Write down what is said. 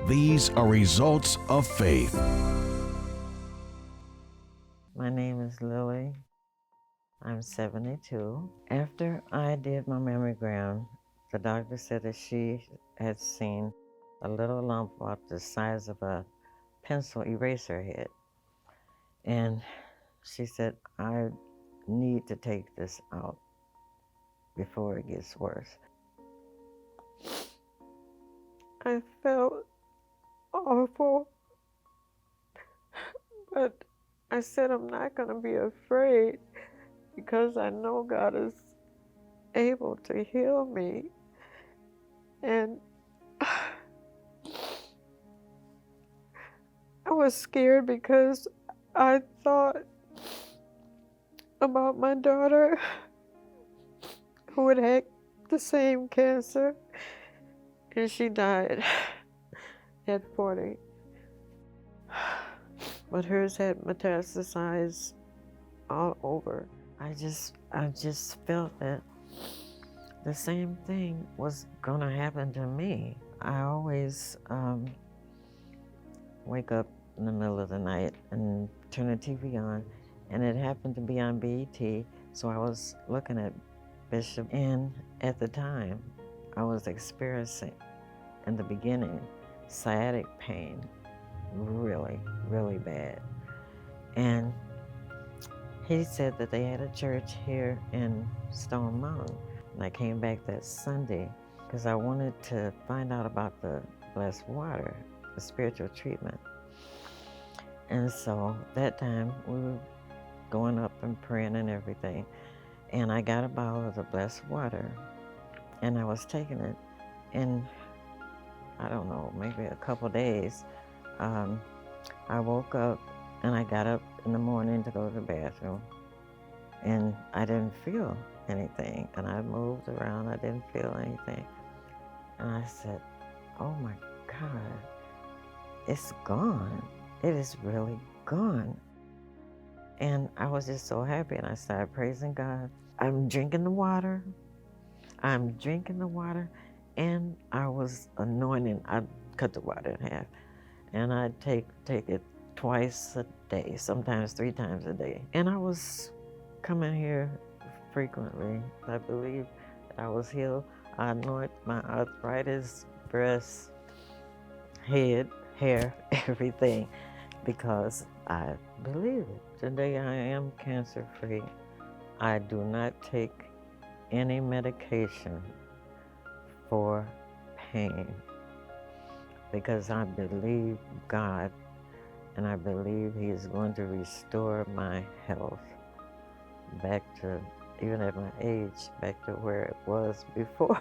These are results of faith. My name is Lillie. I'm 72. After I did my mammogram, the doctor said that she had seen a little lump about the size of a pencil eraser head. And she said, I need to take this out before it gets worse. I felt awful, but I said I'm not going to be afraid because I know God is able to heal me. And I was scared because I thought about my daughter who had had the same cancer, and she died at 40. But hers had metastasized all over. I just felt that the same thing was gonna happen to me. I always wake up in the middle of the night and turn the TV on, and it happened to be on BET, so I was looking at Bishop, and at the time, I was experiencing, in the beginning, sciatic pain, really, really bad. And he said that they had a church here in Stone Mountain. And I came back that Sunday because I wanted to find out about the blessed water, the spiritual treatment. And so that time we were going up and praying and everything. And I got a bottle of the blessed water and I was taking it. And I don't know, maybe a couple days, I woke up and I got up in the morning to go to the bathroom and I didn't feel anything. And I moved around, I didn't feel anything. And I said, oh my God, it's gone. It is really gone. And I was just so happy and I started praising God. I'm drinking the water. And I was anointing. I cut the water in half. And I take it twice a day, sometimes 3 times a day. And I was coming here frequently. I believe that I was healed. I anoint my arthritis, breast, head, hair, everything, because I believe it. Today I am cancer-free. I do not take any medication for pain because I believe God and I believe He is going to restore my health back to, even at my age, back to where it was before.